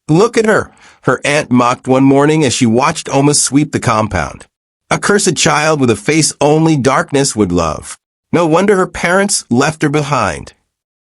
Look at her, her aunt mocked one morning as she watched Oma sweep the compound. A cursed child with a face only darkness would love. No wonder her parents left her behind.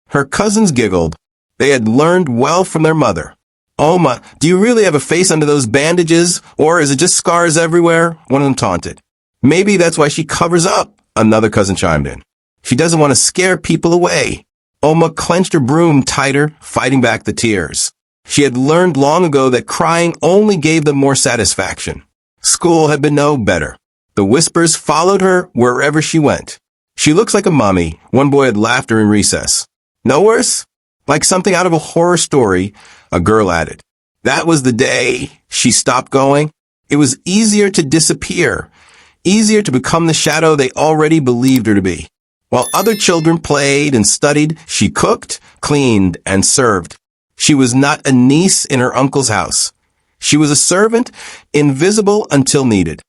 Her cousins giggled. They had learned well from their mother. Oma, do you really have a face under those bandages, or is it just scars everywhere? One of them taunted. Maybe that's why she covers up, another cousin chimed in. She doesn't want to scare people away. Oma clenched her broom tighter, fighting back the tears. She had learned long ago that crying only gave them more satisfaction. School had been no better. The whispers followed her wherever she went. She looks like a mummy, one boy had laughed her in recess. No worse? Like something out of a horror story, a girl added. That was the day she stopped going. It was easier to disappear, easier to become the shadow they already believed her to be. While other children played and studied, she cooked, cleaned, and served. She was not a niece in her uncle's house. She was a servant, invisible until needed.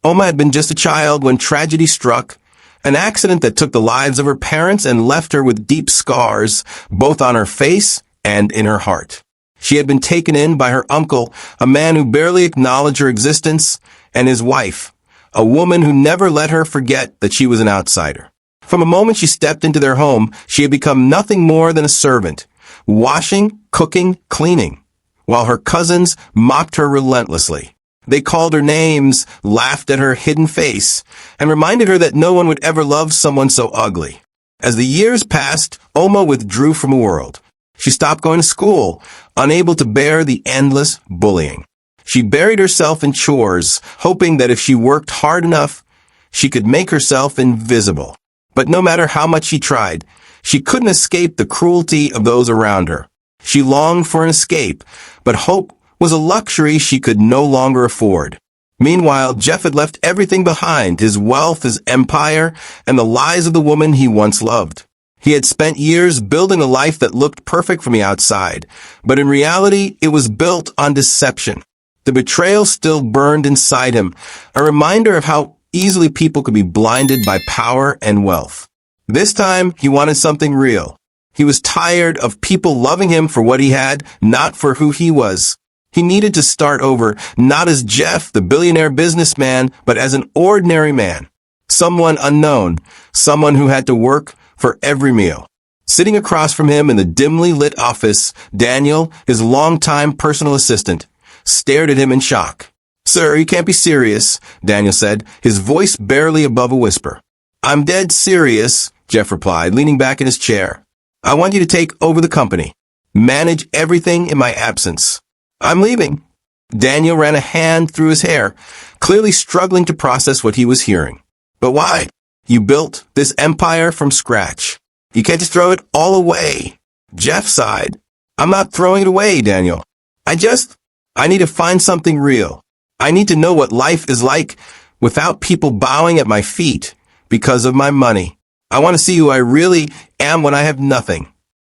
Oma had been just a child when tragedy struck, an accident that took the lives of her parents and left her with deep scars, both on her face and in her heart. She had been taken in by her uncle, a man who barely acknowledged her existence, and his wife, a woman who never let her forget that she was an outsider. From the moment she stepped into their home, she had become nothing more than a servant, washing, cooking, cleaning, while her cousins mocked her relentlessly. They called her names, laughed at her hidden face, and reminded her that no one would ever love someone so ugly. As the years passed, Oma withdrew from the world. She stopped going to school, unable to bear the endless bullying. She buried herself in chores, hoping that if she worked hard enough, she could make herself invisible. But no matter how much she tried, she couldn't escape the cruelty of those around her. She longed for an escape, but hope was a luxury she could no longer afford. Meanwhile, Jeff had left everything behind, his wealth, his empire, and the lies of the woman he once loved. He had spent years building a life that looked perfect from the outside, but in reality, it was built on deception. The betrayal still burned inside him, a reminder of how easily people could be blinded by power and wealth. This time, he wanted something real. He was tired of people loving him for what he had, not for who he was. He needed to start over, not as Jeff, the billionaire businessman, but as an ordinary man. Someone unknown, someone who had to work for every meal. Sitting across from him in the dimly lit office, Daniel, his longtime personal assistant, stared at him in shock. Sir, you can't be serious, Daniel said, his voice barely above a whisper. I'm dead serious, Jeff replied, leaning back in his chair. I want you to take over the company. Manage everything in my absence. I'm leaving. Daniel ran a hand through his hair, clearly struggling to process what he was hearing. But why? You built this empire from scratch. You can't just throw it all away. Jeff sighed. I'm not throwing it away, Daniel. I need to find something real. I need to know what life is like without people bowing at my feet because of my money. I want to see who I really am when I have nothing.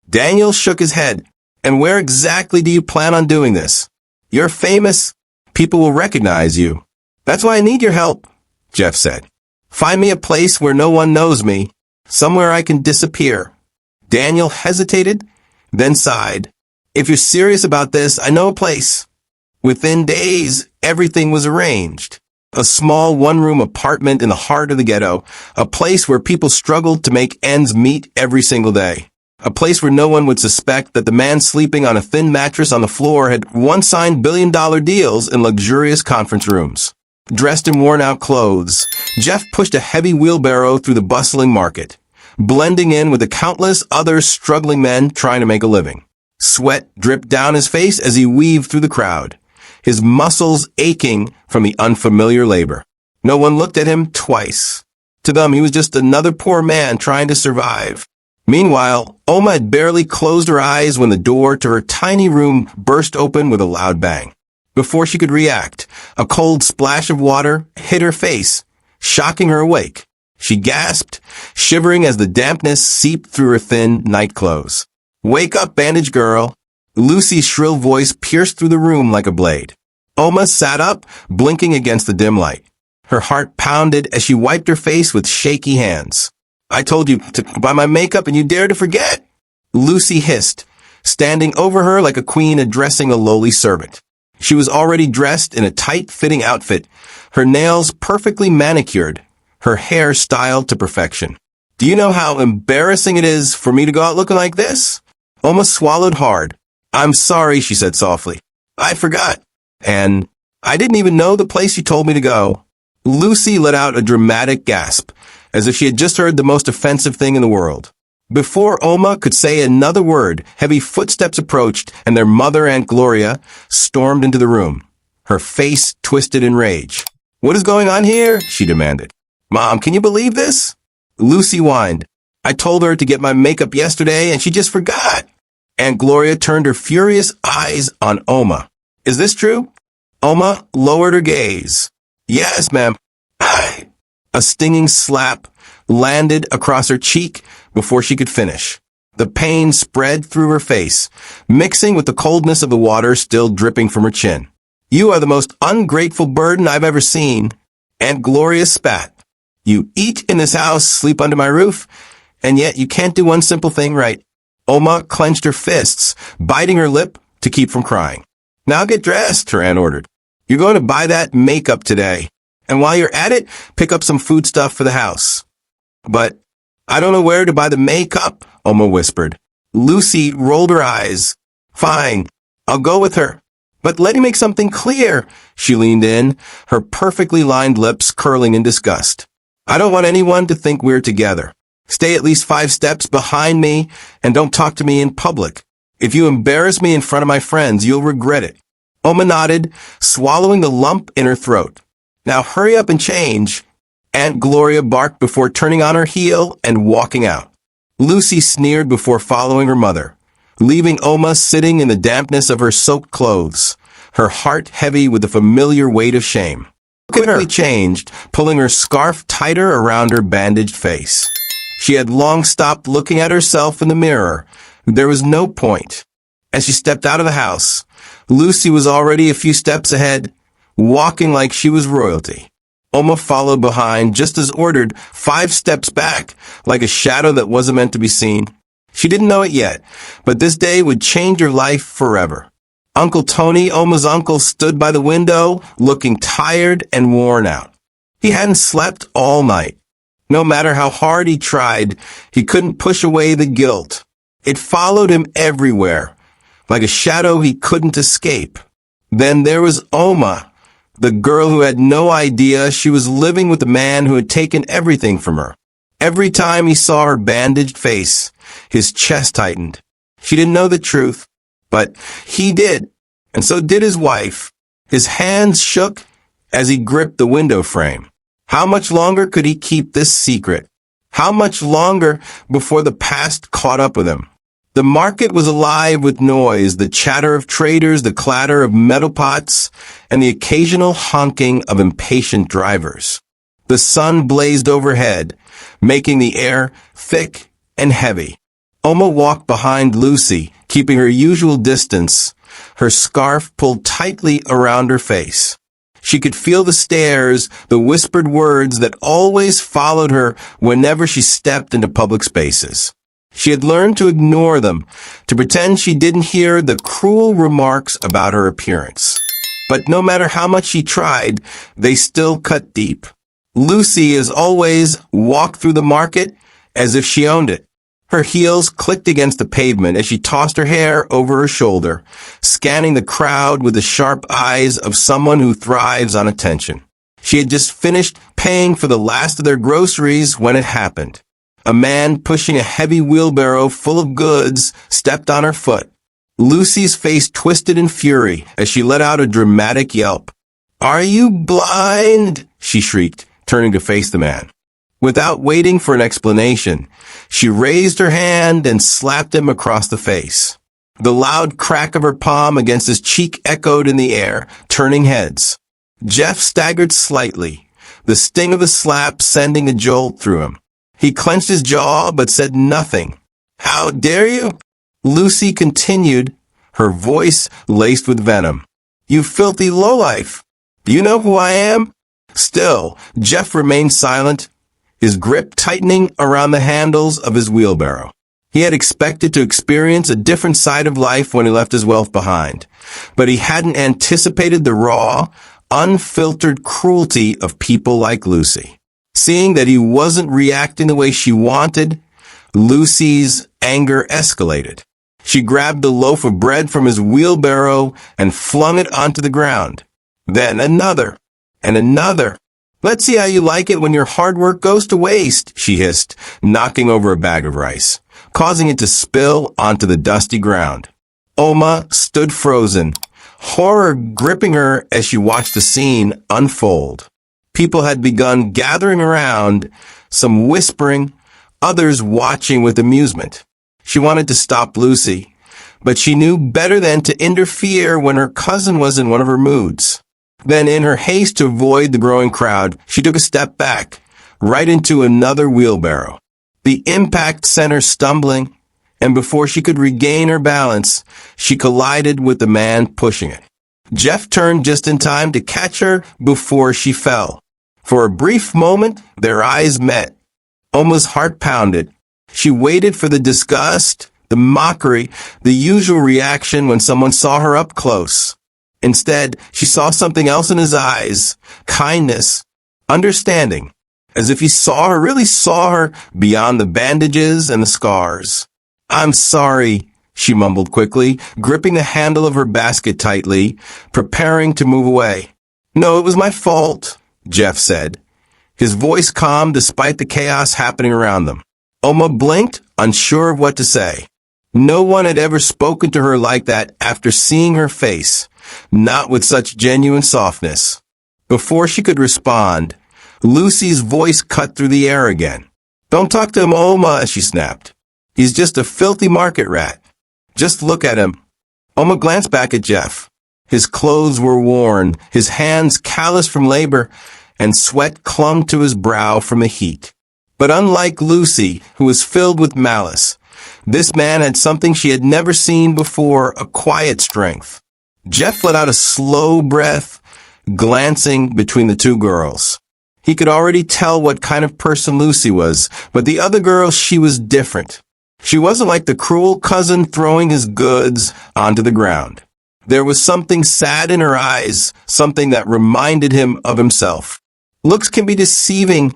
Daniel shook his head. And where exactly do you plan on doing this? You're famous. People will recognize you. That's why I need your help, Jeff said. Find me a place where no one knows me, somewhere I can disappear. Daniel hesitated, then sighed. If you're serious about this, I know a place. Within days, everything was arranged. A small one-room apartment in the heart of the ghetto, a place where people struggled to make ends meet every single day. A place where no one would suspect that the man sleeping on a thin mattress on the floor had once signed billion-dollar deals in luxurious conference rooms. Dressed in worn-out clothes, Jeff pushed a heavy wheelbarrow through the bustling market, blending in with the countless other struggling men trying to make a living. Sweat dripped down his face as he weaved through the crowd, his muscles aching from the unfamiliar labor. No one looked at him twice. To them, he was just another poor man trying to survive. Meanwhile, Oma had barely closed her eyes when the door to her tiny room burst open with a loud bang. Before she could react, a cold splash of water hit her face, shocking her awake. She gasped, shivering as the dampness seeped through her thin night clothes. Wake up, bandage girl. Lucy's shrill voice pierced through the room like a blade. Oma sat up, blinking against the dim light. Her heart pounded as she wiped her face with shaky hands. I told you to buy my makeup and you dared to forget, Lucy hissed, standing over her like a queen addressing a lowly servant. She was already dressed in a tight-fitting outfit, her nails perfectly manicured, her hair styled to perfection. Do you know how embarrassing it is for me to go out looking like this? Oma swallowed hard. I'm sorry, she said softly. I forgot. And I didn't even know the place you told me to go. Lucy let out a dramatic gasp, as if she had just heard the most offensive thing in the world. Before Oma could say another word, heavy footsteps approached, and their mother, Aunt Gloria, stormed into the room, her face twisted in rage. What is going on here? She demanded. Mom, can you believe this? Lucy whined. I told her to get my makeup yesterday, and she just forgot. Aunt Gloria turned her furious eyes on Oma. Is this true? Oma lowered her gaze. Yes, ma'am. A stinging slap landed across her cheek before she could finish. The pain spread through her face, mixing with the coldness of the water still dripping from her chin. You are the most ungrateful burden I've ever seen. Aunt Gloria spat. You eat in this house, sleep under my roof, and yet you can't do one simple thing right. Oma clenched her fists, biting her lip to keep from crying. Now get dressed, her aunt ordered. You're going to buy that makeup today. And while you're at it, pick up some food stuff for the house. But I don't know where to buy the makeup, Oma whispered. Lucy rolled her eyes. Fine, I'll go with her. But let me make something clear. She leaned in, her perfectly lined lips curling in disgust. I don't want anyone to think we're together. Stay at least 5 steps behind me and don't talk to me in public. If you embarrass me in front of my friends, you'll regret it. Oma nodded, swallowing the lump in her throat. Now hurry up and change. Aunt Gloria barked before turning on her heel and walking out. Lucy sneered before following her mother, leaving Oma sitting in the dampness of her soaked clothes, her heart heavy with the familiar weight of shame. Quickly changed, pulling her scarf tighter around her bandaged face. She had long stopped looking at herself in the mirror. There was no point. As she stepped out of the house, Lucy was already a few steps ahead, walking like she was royalty. Oma followed behind, just as ordered, 5 steps back, like a shadow that wasn't meant to be seen. She didn't know it yet, but this day would change her life forever. Uncle Tony, Oma's uncle, stood by the window, looking tired and worn out. He hadn't slept all night. No matter how hard he tried, he couldn't push away the guilt. It followed him everywhere, like a shadow he couldn't escape. Then there was Oma, the girl who had no idea she was living with the man who had taken everything from her. Every time he saw her bandaged face, his chest tightened. She didn't know the truth, but he did, and so did his wife. His hands shook as he gripped the window frame. How much longer could he keep this secret? How much longer before the past caught up with him? The market was alive with noise, the chatter of traders, the clatter of metal pots, and the occasional honking of impatient drivers. The sun blazed overhead, making the air thick and heavy. Oma walked behind Lucy, keeping her usual distance, her scarf pulled tightly around her face. She could feel the stares, the whispered words that always followed her whenever she stepped into public spaces. She had learned to ignore them, to pretend she didn't hear the cruel remarks about her appearance. But no matter how much she tried, they still cut deep. Lucy, as always, walked through the market as if she owned it. Her heels clicked against the pavement as she tossed her hair over her shoulder, scanning the crowd with the sharp eyes of someone who thrives on attention. She had just finished paying for the last of their groceries when it happened. A man pushing a heavy wheelbarrow full of goods stepped on her foot. Lucy's face twisted in fury as she let out a dramatic yelp. "Are you blind?" she shrieked, turning to face the man. Without waiting for an explanation, she raised her hand and slapped him across the face. The loud crack of her palm against his cheek echoed in the air, turning heads. Jeff staggered slightly, the sting of the slap sending a jolt through him. He clenched his jaw but said nothing. "How dare you?" Lucy continued, her voice laced with venom. "You filthy lowlife! Do you know who I am?" Still, Jeff remained silent, his grip tightening around the handles of his wheelbarrow. He had expected to experience a different side of life when he left his wealth behind, but he hadn't anticipated the raw, unfiltered cruelty of people like Lucy. Seeing that he wasn't reacting the way she wanted, Lucy's anger escalated. She grabbed the loaf of bread from his wheelbarrow and flung it onto the ground. Then another, and another. "Let's see how you like it when your hard work goes to waste," she hissed, knocking over a bag of rice, causing it to spill onto the dusty ground. Oma stood frozen, horror gripping her as she watched the scene unfold. People had begun gathering around, some whispering, others watching with amusement. She wanted to stop Lucy, but she knew better than to interfere when her cousin was in one of her moods. Then, in her haste to avoid the growing crowd, she took a step back, right into another wheelbarrow. The impact sent her stumbling, and before she could regain her balance, she collided with the man pushing it. Jeff turned just in time to catch her before she fell. For a brief moment, their eyes met. Oma's heart pounded. She waited for the disgust, the mockery, the usual reaction when someone saw her up close. Instead, she saw something else in his eyes, kindness, understanding, as if he really saw her beyond the bandages and the scars. "I'm sorry," she mumbled quickly, gripping the handle of her basket tightly, preparing to move away. "No, it was my fault," Jeff said, his voice calm despite the chaos happening around them. Oma blinked, unsure of what to say. No one had ever spoken to her like that after seeing her face, not with such genuine softness. Before she could respond, Lucy's voice cut through the air again. "Don't talk to him, Oma," she snapped. "He's just a filthy market rat. Just look at him." Oma glanced back at Jeff. His clothes were worn, his hands calloused from labor, and sweat clung to his brow from the heat. But unlike Lucy, who was filled with malice, this man had something she had never seen before, a quiet strength. Jeff let out a slow breath, glancing between the two girls. He could already tell what kind of person Lucy was, but the other girl, she was different. She wasn't like the cruel cousin throwing his goods onto the ground. There was something sad in her eyes, something that reminded him of himself. "Looks can be deceiving,"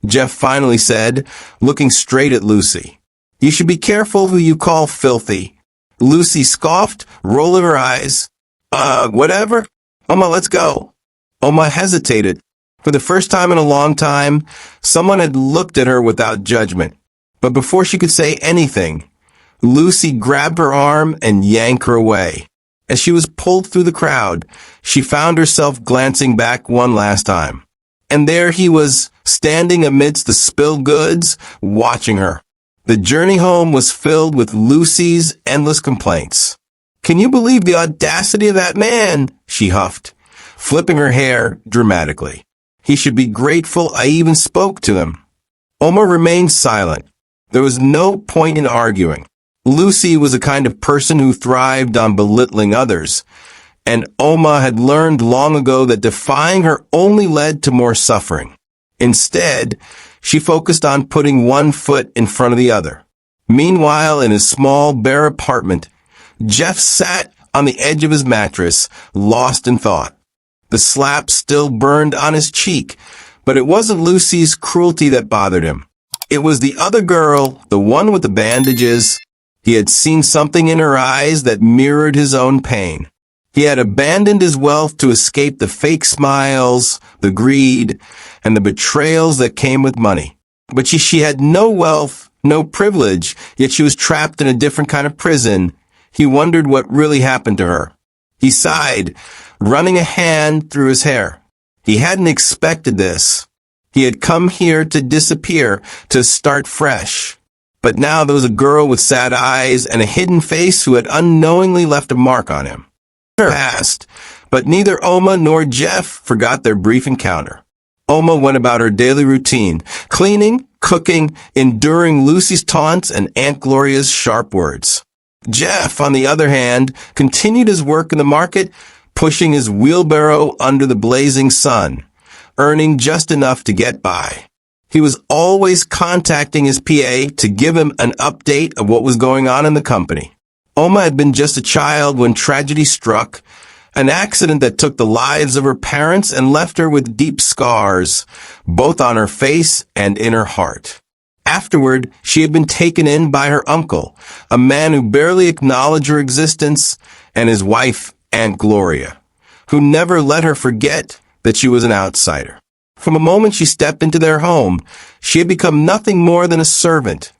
Jeff finally said, looking straight at Lucy. "You should be careful who you call filthy." Lucy scoffed, rolling her eyes. Whatever. Oma, let's go." Oma hesitated. For the first time in a long time, someone had looked at her without judgment. But before she could say anything, Lucy grabbed her arm and yanked her away. As she was pulled through the crowd, she found herself glancing back one last time. And there he was, standing amidst the spilled goods, watching her. The journey home was filled with Lucy's endless complaints. "Can you believe the audacity of that man?" she huffed, flipping her hair dramatically. "He should be grateful I even spoke to him." Oma remained silent. There was no point in arguing. Lucy was a kind of person who thrived on belittling others, and Oma had learned long ago that defying her only led to more suffering. Instead, she focused on putting one foot in front of the other. Meanwhile, in his small, bare apartment, Jeff sat on the edge of his mattress, lost in thought. The slap still burned on his cheek, but it wasn't Lucy's cruelty that bothered him. It was the other girl, the one with the bandages. He had seen something in her eyes that mirrored his own pain. He had abandoned his wealth to escape the fake smiles, the greed, and the betrayals that came with money. But she had no wealth, no privilege, yet she was trapped in a different kind of prison. He wondered what really happened to her. He sighed, running a hand through his hair. He hadn't expected this. He had come here to disappear, to start fresh. But now there was a girl with sad eyes and a hidden face who had unknowingly left a mark on him. Passed, but neither Oma nor Jeff forgot their brief encounter. Oma went about her daily routine, cleaning, cooking, enduring Lucy's taunts and Aunt Gloria's sharp words. Jeff, on the other hand, continued his work in the market, pushing his wheelbarrow under the blazing sun, earning just enough to get by. He was always contacting his PA to give him an update of what was going on in the company. Oma had been just a child when tragedy struck, an accident that took the lives of her parents and left her with deep scars, both on her face and in her heart. Afterward, she had been taken in by her uncle, a man who barely acknowledged her existence, and his wife, Aunt Gloria, who never let her forget that she was an outsider. From the moment she stepped into their home, she had become nothing more than a servant,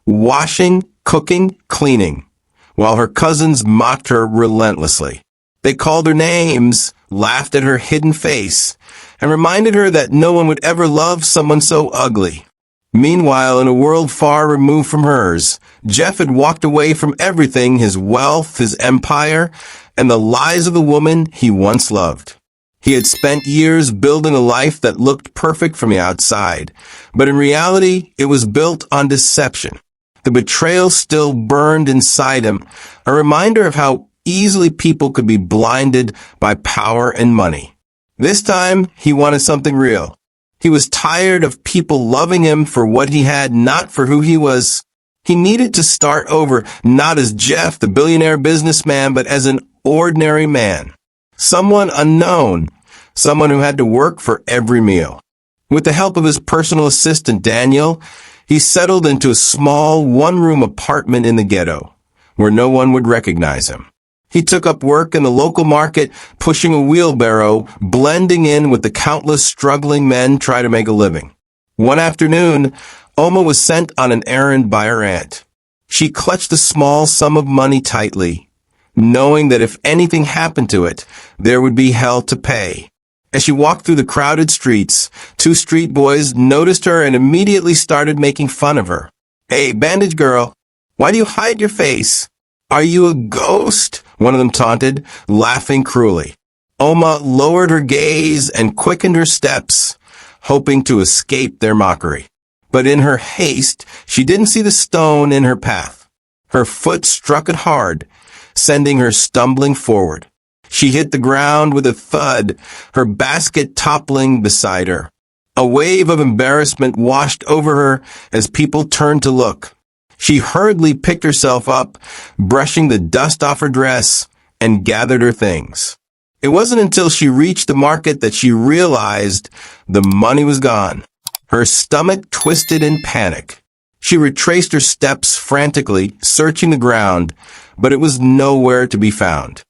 washing, cooking, cleaning, while her cousins mocked her relentlessly. They called her names, laughed at her hidden face, and reminded her that no one would ever love someone so ugly. Meanwhile, in a world far removed from hers, Jeff had walked away from everything, his wealth, his empire, and the lies of the woman he once loved. He had spent years building a life that looked perfect from the outside, but in reality, it was built on deception. The betrayal still burned inside him, a reminder of how easily people could be blinded by power and money. This time, he wanted something real. He was tired of people loving him for what he had, not for who he was. He needed to start over, not as Jeff, the billionaire businessman, but as an ordinary man. Someone unknown, someone who had to work for every meal. With the help of his personal assistant, Daniel, he settled into a small one-room apartment in the ghetto, where no one would recognize him. He took up work in the local market, pushing a wheelbarrow, blending in with the countless struggling men trying to make a living. One afternoon, Oma was sent on an errand by her aunt. She clutched a small sum of money tightly, knowing that if anything happened to it, there would be hell to pay. As she walked through the crowded streets, two street boys noticed her and immediately started making fun of her. "Hey, bandage girl, why do you hide your face? Are you a ghost?" one of them taunted, laughing cruelly. Oma lowered her gaze and quickened her steps, hoping to escape their mockery. But in her haste, she didn't see the stone in her path. Her foot struck it hard, sending her stumbling forward. She hit the ground with a thud, her basket toppling beside her. A wave of embarrassment washed over her as people turned to look. She hurriedly picked herself up, brushing the dust off her dress, and gathered her things. It wasn't until she reached the market that she realized the money was gone. Her stomach twisted in panic. She retraced her steps frantically, searching the ground, but it was nowhere to be found.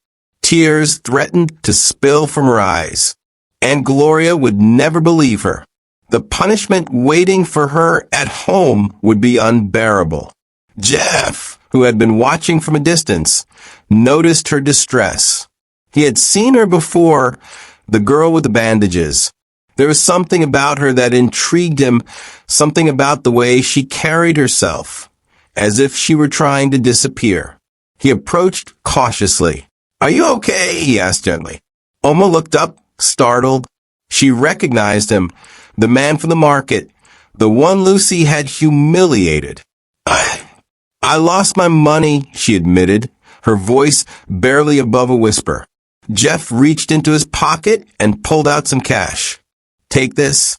Tears threatened to spill from her eyes. Aunt Gloria would never believe her. The punishment waiting for her at home would be unbearable. Jeff, who had been watching from a distance, noticed her distress. He had seen her before, the girl with the bandages. There was something about her that intrigued him, something about the way she carried herself, as if she were trying to disappear. He approached cautiously. "Are you okay?" he asked gently. Oma looked up, startled. She recognized him, the man from the market, the one Lucy had humiliated. I lost my money," she admitted, her voice barely above a whisper. Jeff reached into his pocket and pulled out some cash. "Take this."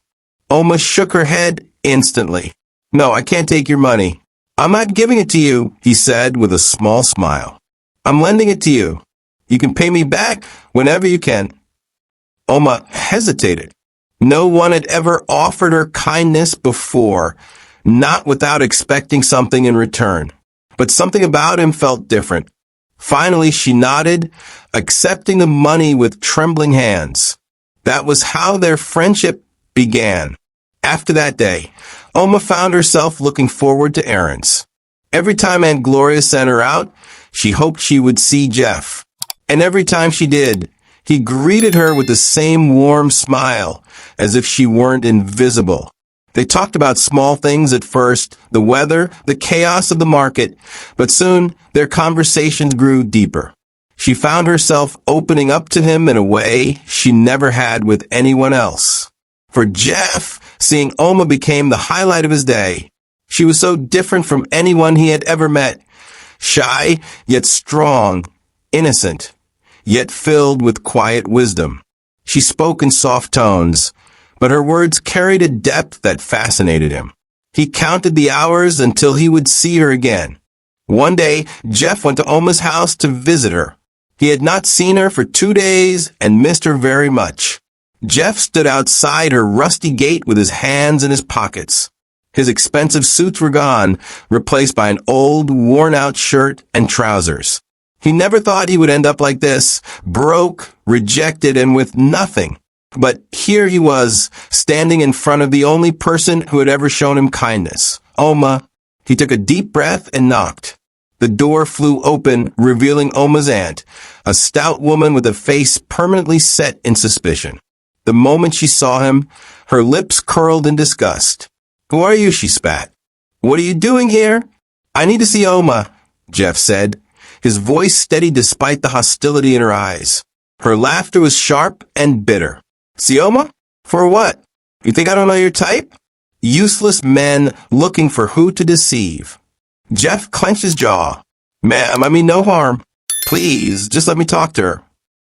Oma shook her head instantly. "No, I can't take your money." "I'm not giving it to you," he said with a small smile. "I'm lending it to you. You can pay me back whenever you can." Oma hesitated. No one had ever offered her kindness before, not without expecting something in return. But something about him felt different. Finally, she nodded, accepting the money with trembling hands. That was how their friendship began. After that day, Oma found herself looking forward to errands. Every time Aunt Gloria sent her out, she hoped she would see Jeff. And every time she did, he greeted her with the same warm smile, as if she weren't invisible. They talked about small things at first, the weather, the chaos of the market, but soon their conversations grew deeper. She found herself opening up to him in a way she never had with anyone else. For Jeff, seeing Oma became the highlight of his day. She was so different from anyone he had ever met. Shy, yet strong, innocent, yet filled with quiet wisdom. She spoke in soft tones, but her words carried a depth that fascinated him. He counted the hours until he would see her again. One day, Jeff went to Oma's house to visit her. He had not seen her for 2 days and missed her very much. Jeff stood outside her rusty gate with his hands in his pockets. His expensive suits were gone, replaced by an old, worn-out shirt and trousers. He never thought he would end up like this, broke, rejected, and with nothing. But here he was, standing in front of the only person who had ever shown him kindness, Oma. He took a deep breath and knocked. The door flew open, revealing Oma's aunt, a stout woman with a face permanently set in suspicion. The moment she saw him, her lips curled in disgust. "Who are you?" she spat. "What are you doing here?" "I need to see Oma," Jeff said, his voice steady despite the hostility in her eyes. Her laughter was sharp and bitter. "See Oma? For what? You think I don't know your type?" Useless men looking for who to deceive. Jeff clenched his jaw. "Ma'am, I mean no harm. Please, just let me talk to her."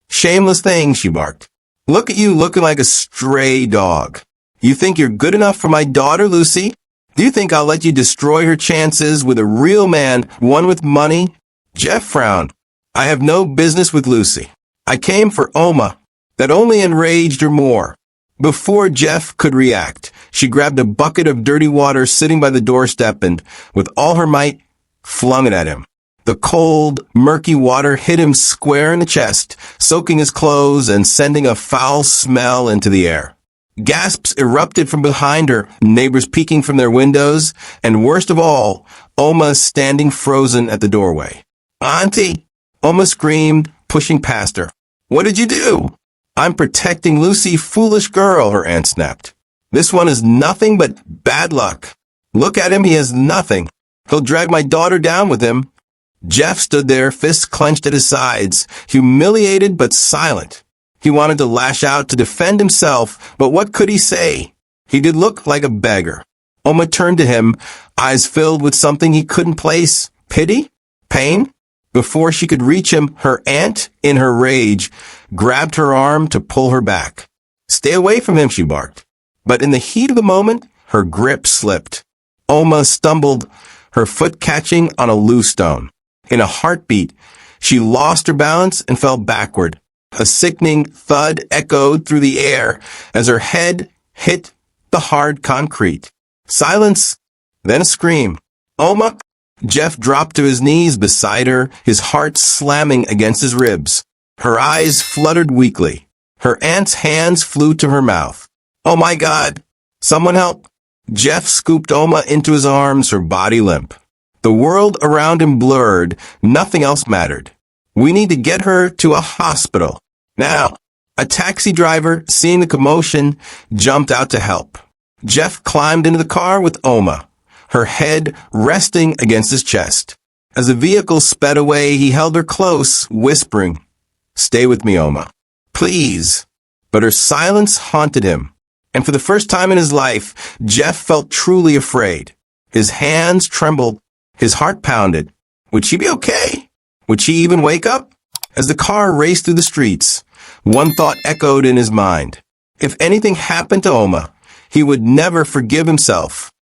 "Shameless thing," she barked. "Look at you looking like a stray dog. You think you're good enough for my daughter, Lucy? Do you think I'll let you destroy her chances with a real man, one with money?" Jeff frowned. "I have no business with Lucy. I came for Oma." That only enraged her more. Before Jeff could react, she grabbed a bucket of dirty water sitting by the doorstep and, with all her might, flung it at him. The cold, murky water hit him square in the chest, soaking his clothes and sending a foul smell into the air. Gasps erupted from behind her, neighbors peeking from their windows, and worst of all, Oma standing frozen at the doorway. "Auntie!" Oma screamed, pushing past her. "What did you do?" "I'm protecting Lucy, foolish girl," her aunt snapped. "This one is nothing but bad luck. Look at him, he has nothing. He'll drag my daughter down with him." Jeff stood there, fists clenched at his sides, humiliated but silent. He wanted to lash out to defend himself, but what could he say? He did look like a beggar. Oma turned to him, eyes filled with something he couldn't place. Pity? Pain? Before she could reach him, her aunt, in her rage, grabbed her arm to pull her back. "Stay away from him," she barked. But in the heat of the moment, her grip slipped. Oma stumbled, her foot catching on a loose stone. In a heartbeat, she lost her balance and fell backward. A sickening thud echoed through the air as her head hit the hard concrete. Silence, then a scream. "Oma!" Jeff dropped to his knees beside her, his heart slamming against his ribs. Her eyes fluttered weakly. Her aunt's hands flew to her mouth. "Oh my God! Someone help!" Jeff scooped Oma into his arms, her body limp. The world around him blurred. Nothing else mattered. "We need to get her to a hospital. Now." A taxi driver, seeing the commotion, jumped out to help. Jeff climbed into the car with Oma, her head resting against his chest. As the vehicle sped away, he held her close, whispering, "Stay with me, Oma. Please." But her silence haunted him. And for the first time in his life, Jeff felt truly afraid. His hands trembled. His heart pounded. Would she be okay? Would she even wake up? As the car raced through the streets, one thought echoed in his mind. If anything happened to Oma, he would never forgive himself.